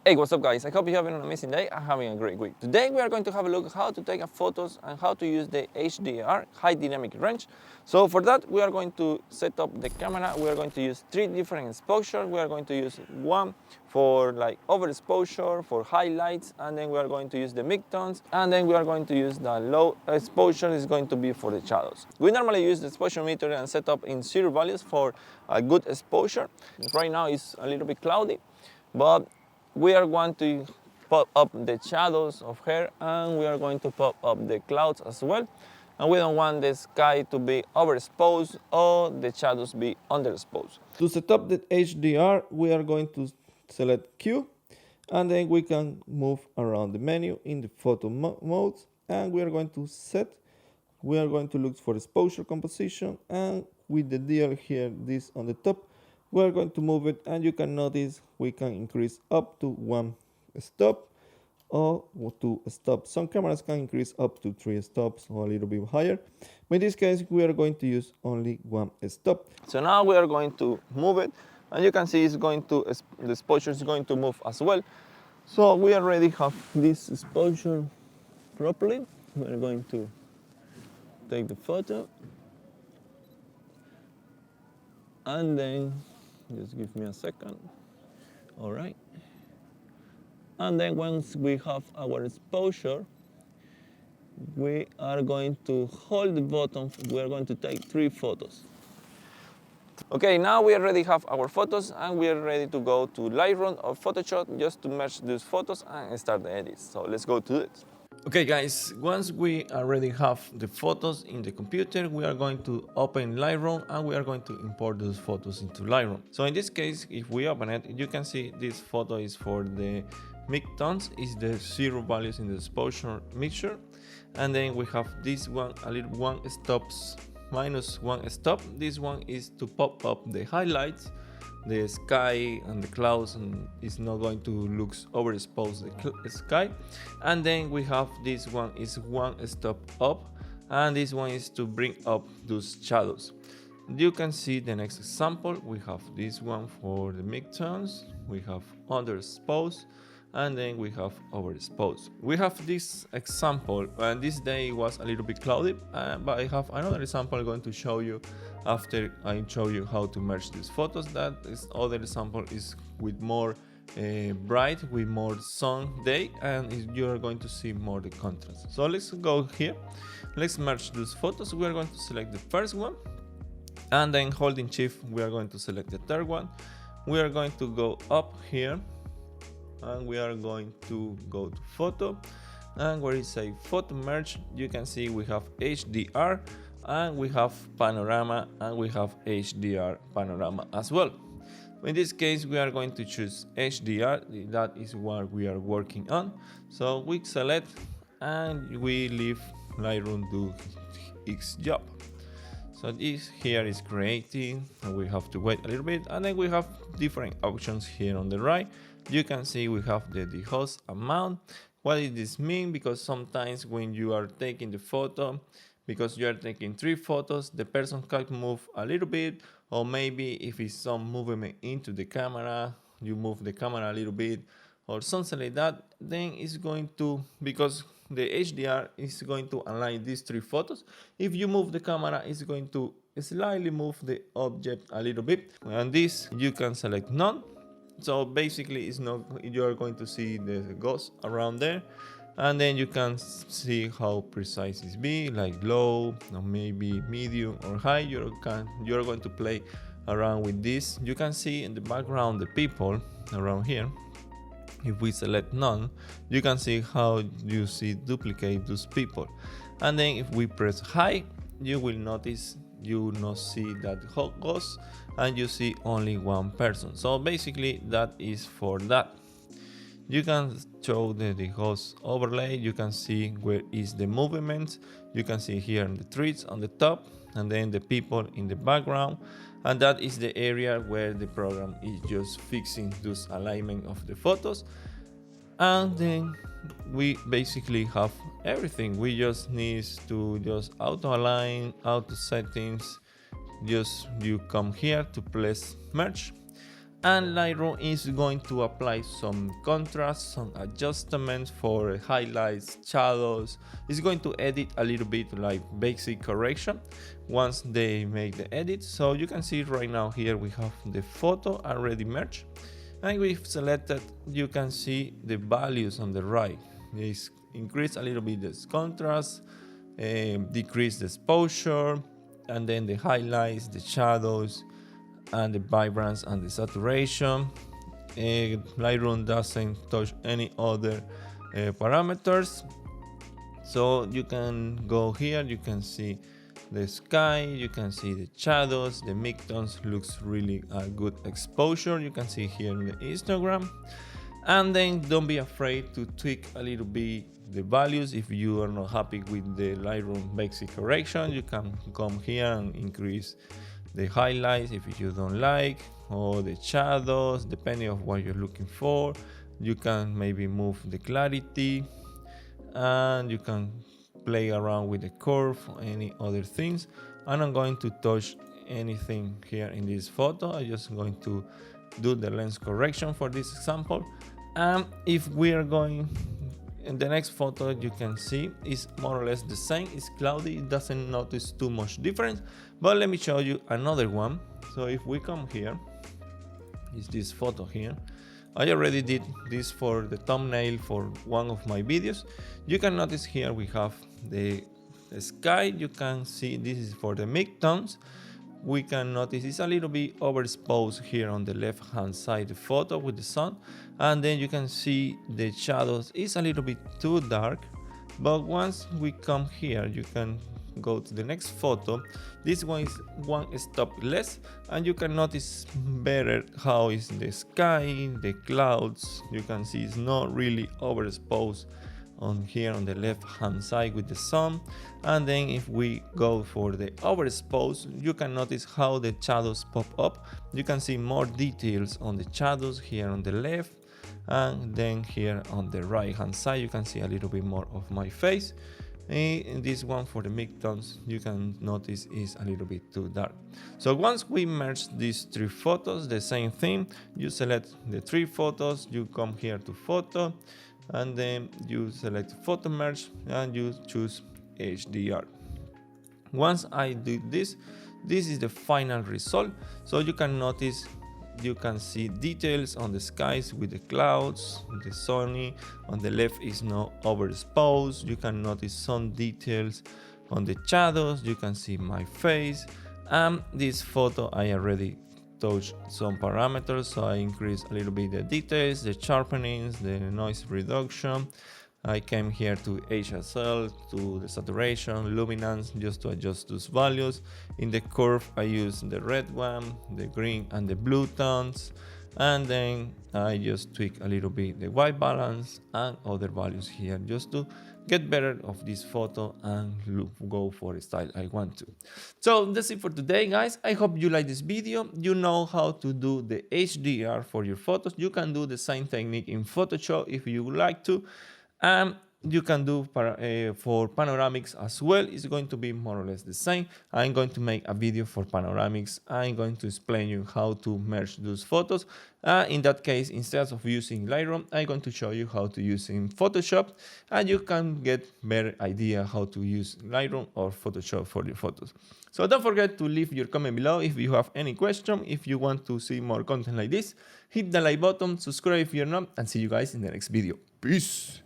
Hey, what's up guys? I hope you're having an amazing day and having a great week. Today we are going to have a look at how to take photos and how to use the HDR, high dynamic range. So for that we are going to set up the camera. We are going to use 3 different exposures. We are going to use one for like overexposure, for highlights, and then we are going to use the midtones, and then we are going to use the low exposure is going to be for the shadows. We normally use the exposure meter and set up in 0 values for a good exposure. Right now it's a little bit cloudy, but we are going to pop up the shadows of her, and we are going to pop up the clouds as well. And we don't want the sky to be overexposed or the shadows be underexposed. To set up the HDR, we are going to select Q, and then we can move around the menu in the photo mode, and we are going to we are going to look for exposure composition, and with the dial here, this on the top, we are going to move it, and you can notice we can increase up to 1 stop or 2 stops. Some cameras can increase up to 3 stops or a little bit higher. But in this case, we are going to use only 1 stop. So now we are going to move it, and you can see it's going to, the exposure is going to move as well. So we already have this exposure properly. We're going to take the photo, and then just give me a second. All right. And then once we have our exposure, we are going to hold the button. We are going to take 3 photos. Okay, now we already have our photos, and we are ready to go to Lightroom or Photoshop just to merge these photos and start the edits. So let's go to it. Okay guys, once we already have the photos in the computer, we are going to open Lightroom, and we are going to import those photos into Lightroom. So in this case, if we open it, you can see this photo is for the midtones, is the 0 values in the exposure mixture. And then we have this one, a little 1 stops, minus 1 stop. This one is to pop up the highlights, the sky and the clouds, and it's not going to look overexposed the sky. And then we have this one is 1 stop up, and this one is to bring up those shadows. You can see the next example. We have this one for the midtones, we have underexposed, and then we have overexposed. We have this example, and this day was a little bit cloudy, but I have another example I'm going to show you after I show you how to merge these photos. That is other example is with more bright, with more sun day, and you're going to see more the contrast. So let's go here, let's merge those photos. We are going to select the first one, and then holding shift we are going to select the third one. We are going to go up here, and we are going to go to photo, and where it says photo merge, you can see we have HDR, and we have panorama, and we have HDR panorama as well. In this case, we are going to choose HDR. That is what we are working on. So we select, and we leave Lightroom do its job. So this here is creating, and we have to wait a little bit, and then we have different options here on the right. You can see we have the dehost amount. What does this mean? Because sometimes when you are taking the photo, because you are taking 3 photos, the person can move a little bit, or maybe if it's some movement into the camera, you move the camera a little bit or something like that, then it's going to, because the HDR is going to align these 3 photos. If you move the camera, it's going to slightly move the object a little bit, and this you can select none. So basically it's not, you're going to see the ghost around there, and then you can see how precise it be, like low or maybe medium or high. You're going to play around with this. You can see in the background the people around here. If we select none, you can see how you see duplicate those people. And then if we press high, you will notice you not see that ghost, and you see only one person. So basically that is for that. You can show the ghost overlay. You can see where is the movement. You can see here the trees on the top, and then the people in the background, and that is the area where the program is just fixing this alignment of the photos. And then we basically have everything. We just need to just auto align, auto settings. Just you come here to press merge, And Lightroom is going to apply some contrast, some adjustments for highlights, shadows. It's going to edit a little bit like basic correction once they make the edit. So you can see right now here we have the photo already merged, and we've selected, you can see the values on the right. It's increase a little bit this contrast, decrease the exposure, and then the highlights, the shadows, and the vibrance and the saturation. Lightroom doesn't touch any other parameters. So you can go here, you can see the sky, you can see the shadows, the midtones looks really a good exposure. You can see here in the Instagram. And then don't be afraid to tweak a little bit the values. If you are not happy with the Lightroom basic correction, you can come here and increase the highlights if you don't like, or the shadows, depending on what you're looking for. You can maybe move the clarity, and you can play around with the curve or any other things. I'm not going to touch anything here in this photo. I'm just going to do the lens correction for this example. And if we are going in the next photo, you can see it's more or less the same. It's cloudy, it doesn't notice too much difference. But let me show you another one. So if we come here, is this photo here. I already did this for the thumbnail for one of my videos. You can notice here we have the sky. You can see this is for the midtones. We can notice it's a little bit overexposed here on the left hand side the photo with the sun, and then you can see the shadows is a little bit too dark. But once we come here, you can go to the next photo. This one is one step less, and you can notice better how is the sky, the clouds. You can see it's not really overexposed on here on the left hand side with the sun. And then if we go for the overexposed, you can notice how the shadows pop up. You can see more details on the shadows here on the left, and then here on the right hand side you can see a little bit more of my face. And this one for the midtones, you can notice is a little bit too dark. So once we merge these three photos, the same thing, you select the three photos, you come here to photo, and then you select photo merge and you choose HDR. Once I do this, this is the final result. So you can notice, you can see details on the skies with the clouds, the sunny. On the left is not overexposed. You can notice some details on the shadows. You can see my face. And this photo I already touch some parameters, so I increase a little bit the details, the sharpenings, the noise reduction. I came here to HSL, to the saturation, luminance, just to adjust those values. In the curve, I use the red one, the green and the blue tones. And then I just tweak a little bit the white balance and other values here just to get better of this photo and go for the style I want to. So that's it for today, guys. I hope you like this video. You know how to do the HDR for your photos. You can do the same technique in Photoshop if you would like to. You can do for panoramics as well. It's going to be more or less the same. I'm going to make a video for panoramics. I'm going to explain you how to merge those photos. In that case, instead of using Lightroom, I'm going to show you how to use in Photoshop, and you can get better idea how to use Lightroom or Photoshop for your photos. So don't forget to leave your comment below if you have any question. If you want to see more content like this, hit the like button, subscribe if you're not, and see you guys in the next video. Peace.